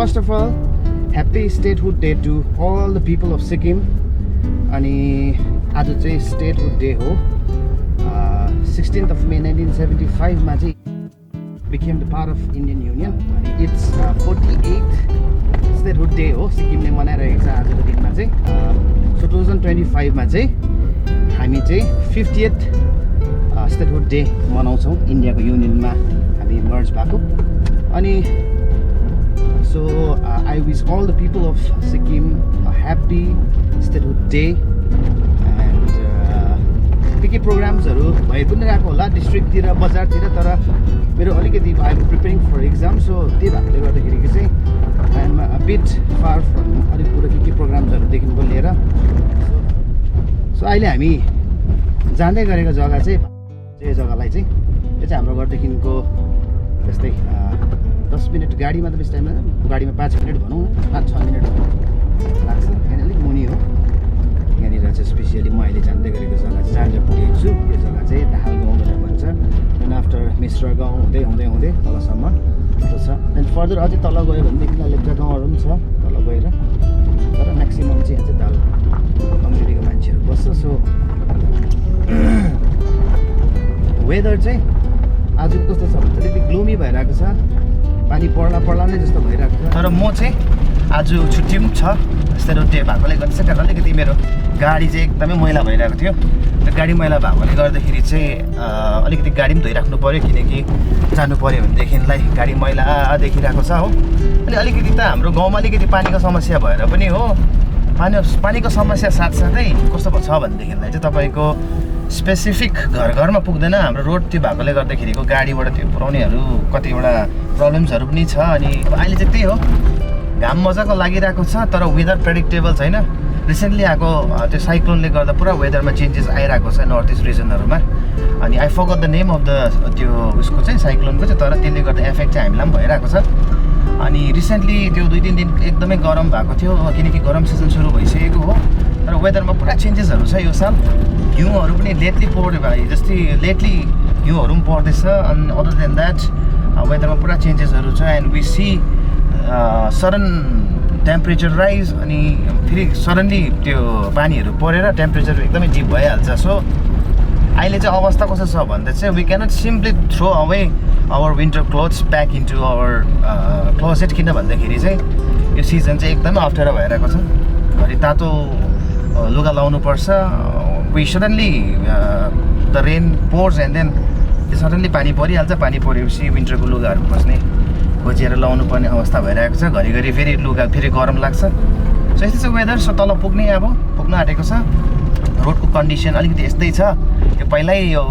First of all, happy statehood day to all the people of Sikkim. अनि आज चाहिँ statehood day हो. 16th of May 1975 मा चाहिँ became the part of Indian Union. अनि it's 48th statehood day हो. सिक्किमले मनाइरहेको छ आजको दिनमा चाहिँ. So 2025 मा चाहिँ हामी चाहिँ 50th statehood day मनाउँछौँ. इन्डियाको युनियनमा हामी मर्ज भएको. अनि so I wish all the people of Sikkim a happy statehood day and के प्रोग्राम्सहरु भइ पनि रहेको होला डिस्ट्रिक्टतिर बजारतिर तर मेरो अलिकति I am preparing for exam so त्यही भएकोले गर्दाखेरि चाहिँ I am a bit far from Alipur के प्रोग्राम्सहरु देखिनको लिएर so अहिले हामी जाँदै गरेको जग्गा चाहिँ यो जग्गालाई चाहिँ यो चाहिँ हाम्रो घरदेखिको जस्तै 10 मिनट गाडीमा त बेसी टाइम लाग्दैन गाडीमा 5 मिनट भनौँ न 5-6 मिनट लाग्छ यहाँ अलिक मुनि हो यहाँनिर चाहिँ स्पेसियली म अहिले जाँदै गरेको जग्गा चाहिँ जहाँ चाहिँ पुगेको छु यो जग्गा चाहिँ दाहाल गाउँ भनेर भन्छ देन आफ्टर मिश्र गाउँ हुँदै हुँदै हुँदै तलसम्म त्यो छ देन फर्दर अझै तल गयो भनेदेखि लेप्चा गाउँहरू पनि छ तल गएर तर म्याक्सिमम चाहिँ यहाँ चाहिँ दाल कम्युनिटीको मान्छेहरू बस्छ सो वेदर चाहिँ आज कस्तो छ भने अलिकति ग्लोमी भइरहेको छ पानी पर्ला नै जस्तो भइरहेको छ तर म चाहिँ आज छुट्टी पनि छ स्टेटहुड डे भएकोले गर्दा अलिकति मेरो गाडी चाहिँ एकदमै मैला भइरहेको थियो र गाडी मैला भएकोले गर्दाखेरि चाहिँ अलिकति गाडी पनि धोइराख्नु पऱ्यो किनकि जानु पऱ्यो भनेदेखिलाई गाडी मैला देखिरहेको छ हो अनि अलिकति त हाम्रो गाउँमा अलिकति पानीको समस्या भएर पनि हो पानीको समस्या साथसाथै कस्तो छ भनेदेखिलाई चाहिँ तपाईँको स्पेसिफिक घरमा पुग्दैन हाम्रो रोड त्यो भएकोले गर्दाखेरिको गाडीबाट त्यो पुर्याउनेहरू कतिवटा प्रब्लम्सहरू पनि छ अनि अहिले चाहिँ त्यही हो घाम मजाको लागिरहेको छ तर वेदर प्रेडिक्टेबल छैन रिसेन्टली आएको त्यो साइक्लोनले गर्दा पुरा वेदरमा चेन्जेस आइरहेको छ नर्थ इस्ट रिजनहरूमा अनि I फरगट the name of the त्यो उसको चाहिँ साइक्लोनको चाहिँ तर त्यसले गर्दा एफेक्ट चाहिँ हामीलाई पनि भइरहेको छ अनि रिसेन्टली त्यो 2-3 दिन एकदमै गरम भएको थियो किनकि गरम सिजन सुरु भइसकेको हो तर वेदरमा पुरा चेन्जेसहरू छ यो साल हिउँहरू पनि लेटली पर्यो भाइ जस्तै लेटली हिउँहरू पनि पर्दैछ अनि अदर देन द्याट वेदरमा पुरा चेन्जेसहरू छ and we see sudden temperature rise अनि फेरि सडनली त्यो पानीहरू परेर टेम्परेचर एकदमै डिप भइहाल्छ सो अहिले चाहिँ अवस्था कस्तो छ भन्दा चाहिँ we cannot simply throw away our winter clothes back into our closet किन भन्दाखेरि चाहिँ यो सिजन चाहिँ एकदमै अप्ठ्यारो भइरहेको छ घरि तातो लुगा लाउनुपर्छ we suddenly the rain pours and then suddenly पानी परिहाल्छ पानी परेपछि विन्टरको लुगाहरू बस्ने खोजेर लाउनु पर्ने अवस्था भइरहेको छ घरिघरि फेरि लुगा फेरि गरम लाग्छ सो यस्तै छ वेदर सो तल पुग्न आँटेको छ रोडको कन्डिसन अलिकति यस्तै छ त्यो पहिल्यै यो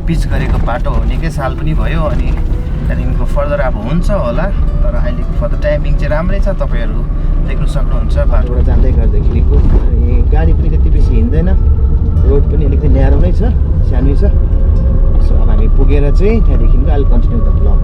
पिच गरेको बाटो हो निकै साल पनि भयो अनि त्यहाँदेखिको फर्दर अब हुन्छ होला तर अहिलेको फर्दर टाइमिङ चाहिँ राम्रै छ तपाईँहरू देख्न सक्नुहुन्छ बाटोबाट जाँदै गर्दाखेरिको अनि गाडी पनि त्यति बेसी हिँड्दैन रोड पनि अलिकति न्यारो नै छ सानै छ सो अब हामी पुगेर चाहिँ त्यहाँदेखिको अहिले कन्टिन्यू द ब्लग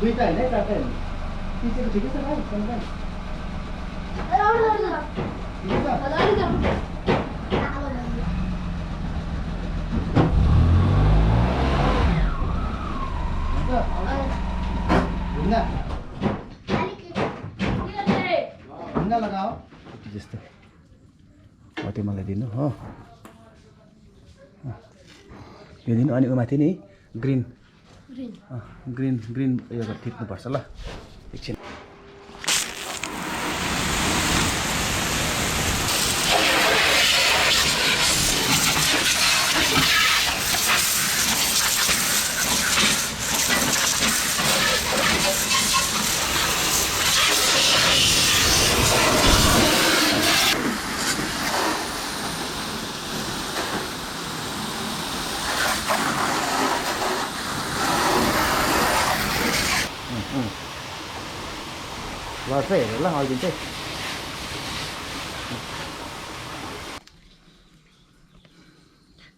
दुईटा हैन चारटा हैन पिछेको ठिकै छ भाइ कन्फर्म मलाई दिनु हो यो दिनु अनि उमाथि नि ग्रिन ग्रिन ग्रिन यो थिच्नुपर्छ ल एकछिन ल चाहिँ हेरेर ल अहिले चाहिँ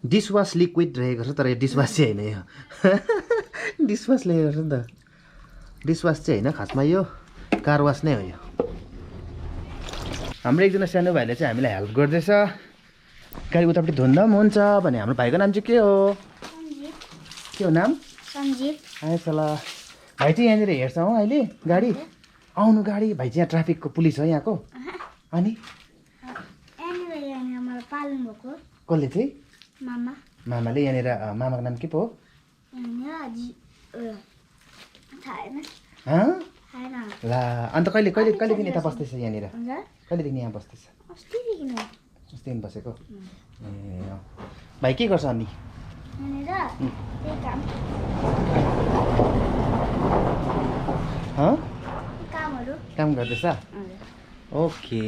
डिसवास लिक्विड रहेको छ तर यो डिसवास चाहिँ होइन यो डिसवास लेखेको छ नि त डिसवास चाहिँ होइन खासमा यो कार वास नै हो यो हाम्रो एकजना सानो भाइले चाहिँ हामीलाई हेल्प गर्दैछ गाडी उतापट्टि धुन्दा पनि हुन्छ भने हाम्रो भाइको नाम चाहिँ के हो नाम सञ्जीव आएछ ल भाइ चाहिँ यहाँनिर हेर्छ हो अहिले गाडी आउनु गाडी भाइ चाहिँ यहाँ ट्राफिकको पुलिस हो यहाँको अनि कसले चाहिँ मामाले यहाँनिर मामाको नाम के पो ला अन्त कहिलेदेखि यता बस्दैछ यहाँनिर कहिलेदेखि यहाँ बस्दैछ अस्तिदेखि बसेको ए भाइ के गर्छ अनि काम गर्दैछ ओके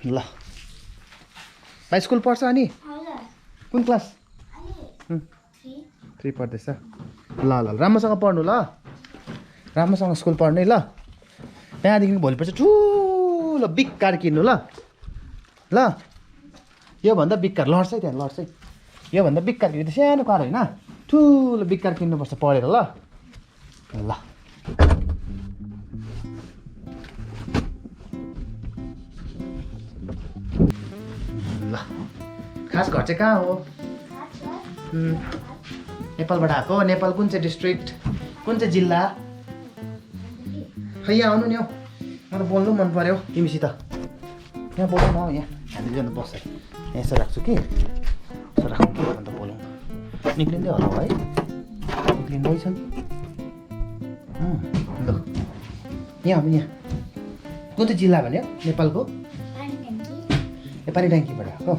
ल भाइ स्कुल पढ्छ अनि कुन क्लास 3 पढ्दैछ ल राम्रोसँग पढ्नु ल राम्रोसँग स्कुल पढ्नु ल त्यहाँदेखि भोलिपर्सि ठुलो बिग कार किन्नु ल ल योभन्दा बिग कार लड्छ है त्यहाँ लड्छ है योभन्दा बिग कार किन्नु सानो कार होइन ठुलो बिग कार किन्नुपर्छ पढेर ल ल ल खास घर चाहिँ कहाँ हो नेपालबाट आएको नेपाल कुन चाहिँ डिस्ट्रिक्ट कुन चाहिँ जिल्ला खै यहाँ आउनु नि हौ मलाई बोल्नु मन पर्यो तिमीसित यहाँ बोलौँ न हौ यहाँ हामी दुईजना बस्छ यहाँ यसो राख्छु कि यसो राख्नु कि अन्त बोलौँ निक्लिँदै होला है निक्लिँदैछ ल यहाँ आउनु यहाँ कुन चाहिँ जिल्ला भन्यो नेपालको पानी ट्याङ्कीबाट हो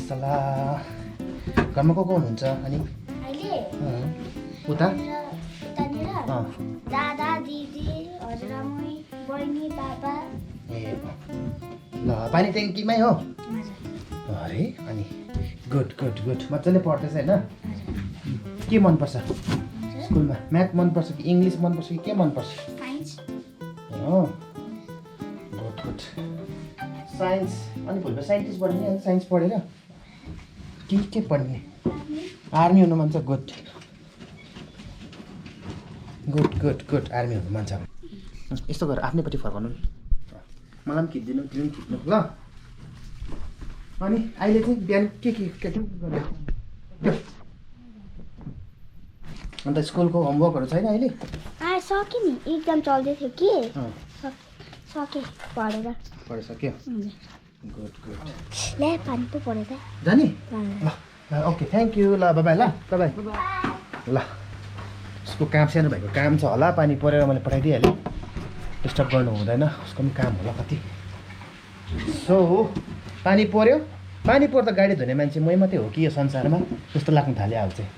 मसला घरमा को हुनुहुन्छ अनि उता दादा दिदी हजुरआमै बहिनी बाबा ए ल पानी ट्याङ्कीमै हो अरे अनि गुड गुड गुड मजाले पढ्दैछ होइन के मनपर्छ स्कुलमा म्याथ मनपर्छ कि इङ्ग्लिस मनपर्छ कि के मनपर्छ हो गुड गुड साइन्स अनि भोलि साइन्टिस्ट बन्ने अनि साइन्स पढेर के पढ्ने आर्मी हुनु मन छ good good good good army हुनु मन छ यस्तो गरेर आफ्नैपट्टि फर्काउनु नि मलाई पनि खिच्दिनु तिमी पनि खिच्नु ल अनि अहिले चाहिँ बिहान के गर्नु अन्त स्कुलको होमवर्कहरू छैन अहिले सकेँ नि एक्जाम चल्दै थियो कि सकेँ पढिसक्यो गुड गुड ले पानी पो परेछ जाने ल ओके थ्याङ्क यू ल बाई ल बाई ल उसको काम सानो भएको काम छ होला पानी परेर मैले पठाइदिइहालेँ डिस्टर्ब गर्नु हुँदैन उसको पनि काम होला कति सो पानी पर्यो पानी पर्दा गाडी धुने मान्छे मै मात्रै हो कि यो संसारमा जस्तो लाग्नु थाल्यो अब चाहिँ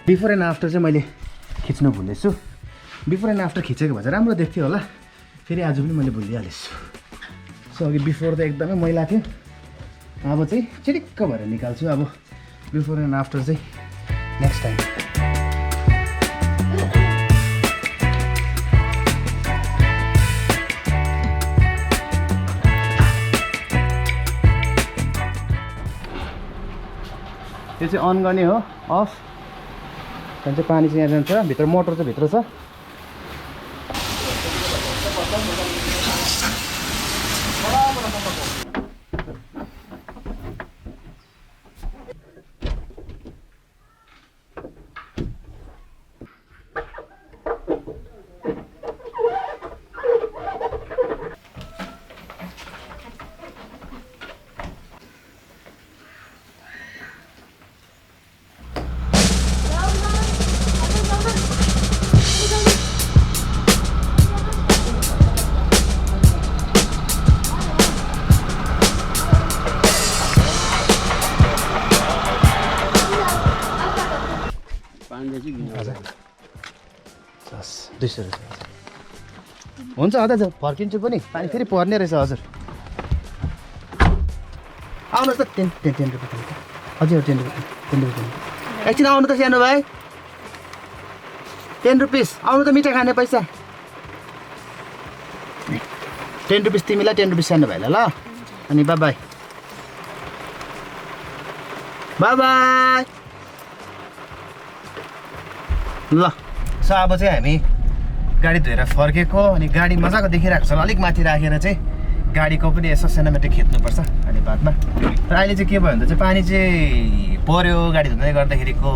बिफोर एन्ड आफ्टर चाहिँ मैले खिच्नु भुलेछु बिफोर एन्ड आफ्टर खिचेको भए चाहिँ राम्रो देख्थ्यो होला फेरि आज पनि मैले भुलिहालेछु सो अघि बिफोर त एकदमै मैला थियो अब चाहिँ चिटिक्क भएर निकाल्छु अब बिफोर एन्ड आफ्टर चाहिँ नेक्स्ट टाइम यो चाहिँ अन गर्ने हो अफ त्यहाँ चाहिँ पानी चाहिँ यहाँ जान्छ भित्र मोटर चाहिँ भित्र छ ₹200 हुन्छ दाजु फर्किन्छु पनि पानी फेरि पर्ने रहेछ हजुर आउनुहोस् त 10 रुपियाँ हजुर 10 रुपियाँ एकछिन आउनु त सानो भाइ 10 रुपिस आउनु त मिठाई खाने पैसा 10 रुपिस तिमीलाई 10 रुपिस सानो भाइलाई ल अनि बाई बाई बाई बाई ल सो अब चाहिँ हामी गाडी धोएर फर्केको अनि गाडी मजाको देखिरहेको छ अलिक माथि राखेर चाहिँ गाडीको पनि यसो सिनेमेटिक खिच्नुपर्छ अनि बादमा र अहिले चाहिँ के भयो भन्दा चाहिँ पानी चाहिँ पर्यो गाडी धुँदै गर्दाखेरिको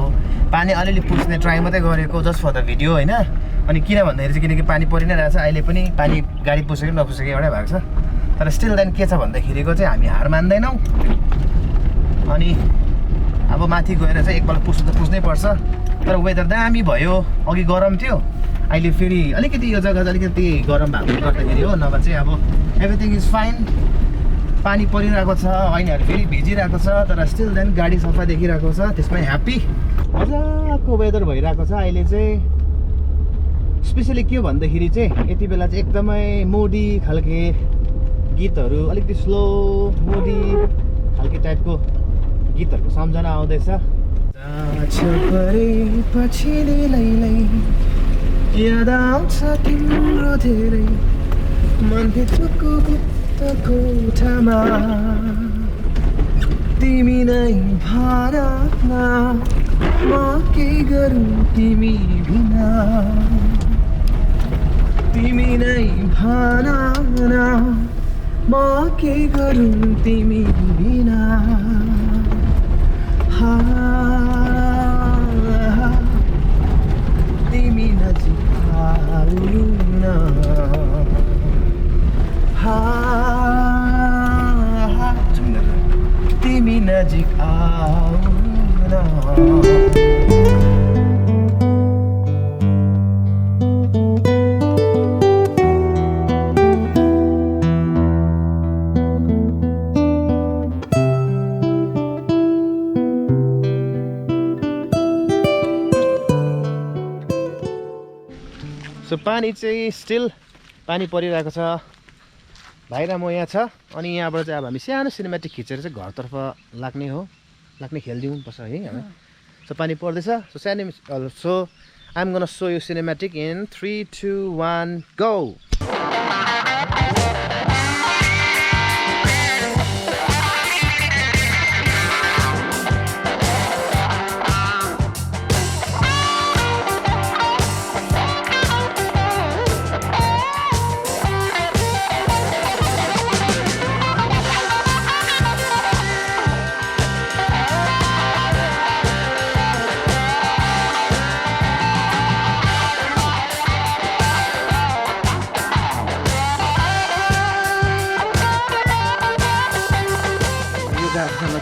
पानी अलिअलि पुस्ने ट्राई मात्रै गरेको जस्ट फर द भिडियो होइन अनि किन भन्दाखेरि चाहिँ किनकि पानी परि नै रहेछ अहिले पनि पानी गाडी पुसेको नपुसेको एउटै भएको छ तर स्टिल देन के छ भन्दाखेरिको चाहिँ हामी हार मान्दैनौँ अनि अब माथि गएर चाहिँ एकपल्ट पुस्नु त पुस्नै पर्छ तर वेदर दामी भयो अघि गरम थियो अहिले फेरि अलिकति यो जग्गा अलिकति गरम भएको गर्दाखेरि हो नभए चाहिँ अब एभ्रिथिङ इज फाइन पानी परिरहेको छ ऐनाहरू फेरि भिजिरहेको छ तर स्टिल देन गाडी सफा देखिरहेको छ त्यसमै ह्याप्पी मजाको वेदर भइरहेको छ अहिले चाहिँ स्पेसली के भन्दाखेरि चाहिँ यति बेला चाहिँ एकदमै मोडी खालके गीतहरू अलिकति स्लो मोडी खालके टाइपको गीतहरूको सम्झना आउँदैछ याद आउँछ तिम्रो धेरै मनभित्रको गुप्त कोठामा तिमी नै भन न म के गरौँ तिमी बिना तिमी नै भन न म के गरौँ तिमी बिना तिमी नजिक आउन तिमी नजिक आउन सो पानी चाहिँ स्टिल पानी परिरहेको छ भाइ र म यहाँ छ अनि यहाँबाट चाहिँ अब हामी सानो सिनेमेटिक खिचेर चाहिँ घरतर्फ लाग्ने खेलिदिउनुपर्छ है हामी सो पानी पर्दैछ so so I am gonna show you cinematic in 3 2 1 go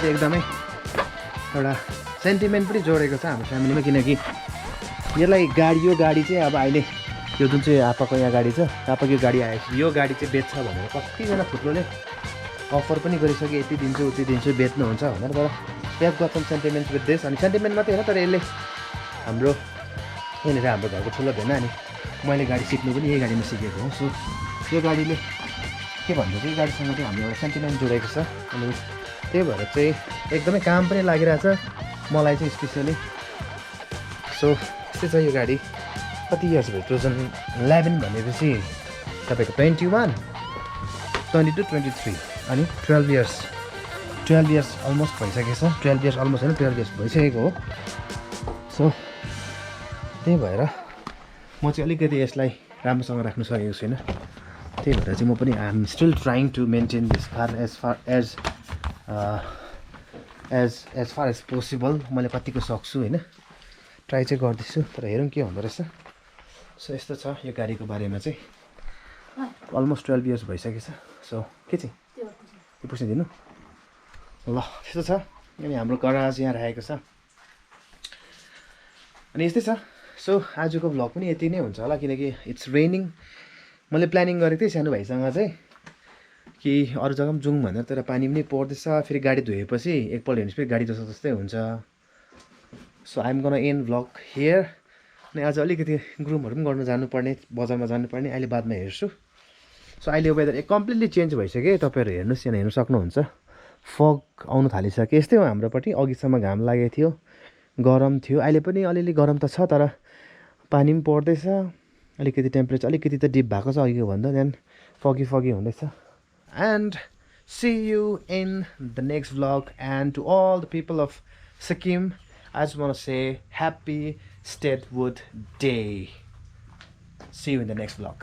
एकदमै एउटा सेन्टिमेन्ट पनि जोडेको छ हाम्रो फ्यामिलीमा किनकि यसलाई यो गाडी चाहिँ अब अहिले यो जुन चाहिँ आपाको यहाँ गाडी छ आपाको यो गाडी आएपछि यो गाडी चाहिँ बेच्छ भनेर कतिजना थुप्रोले अफर पनि गरिसक्यो यति दिन्छु उति दिन्छु बेच्नुहुन्छ भनेर तर प्याक गर्छौँ सेन्टिमेन्ट विथ देश अनि सेन्टिमेन्ट मात्रै होइन तर यसले हाम्रो यहाँनिर हाम्रो घरको ठुलो भेन अनि मैले गाडी सिक्नु पनि यही गाडीमा सिकेको हो सो यो गाडीले के भन्छ चाहिँ गाडीसँग चाहिँ हाम्रो एउटा सेन्टिमेन्ट जोडेको छ अनि त्यही भएर चाहिँ एकदमै काम पनि लागिरहेछ मलाई चाहिँ स्पेसली सो त्यस्तै छ यो गाडी कति इयर्स भयो 2011 भनेपछि तपाईँको 21 22 23 अनि 12 इयर्स अलमोस्ट भइसकेको छ 12 इयर्स अलमोस्ट होइन 12 इयर्स भइसकेको हो सो त्यही भएर म चाहिँ अलिकति यसलाई राम्रोसँग राख्नु सकेको छुइनँ त्यही भएर चाहिँ म पनि I am still trying to maintain this car as far as possible मैले कतिको सक्छु होइन ट्राई चाहिँ गर्दैछु तर हेरौँ के हुँदो रहेछ सो यस्तो छ यो गाडीको बारेमा चाहिँ अलमोस्ट 12 इयर्स भइसकेको छ सो के चाहिँ यो पुछिदिनु ल त्यस्तो छ अनि हाम्रो गराज यहाँ राखेको छ अनि यस्तै छ सो आजको भ्लग पनि यति नै हुन्छ होला किनकि इट्स रेनिङ मैले प्लानिङ गरेको थिएँ सानो भाइसँग चाहिँ कि अरू जग्गा पनि जाउँ भनेर तर पानी पनि पर्दैछ फेरि गाडी धोएपछि एकपल्ट हेर्नुहोस् फेरि गाडी जस्तो जस्तै हुन्छ so I'm gonna and vlog here अनि आज अलिकति ग्रुमहरू पनि गर्नु जानुपर्ने बजारमा जानुपर्ने अहिले बादमा हेर्छु सो अहिले वेदर कम्प्लिटली चेन्ज भइसक्यो तपाईँहरू हेर्नुहोस् यहाँ हेर्नु सक्नुहुन्छ फग आउनु थालिसक्यो यस्तै हो हाम्रोपट्टि अघिसम्म घाम लागेको थियो गरम थियो अहिले पनि अलिअलि गरम त छ तर पानी पनि पर्दैछ अलिकति टेम्परेचर अलिकति त डिप भएको छ अघिको भन्दा देन फगी हुँदैछ and see you in the next vlog and to all the people of Sikkim I just want to say happy Statehood Day. See you in the next vlog.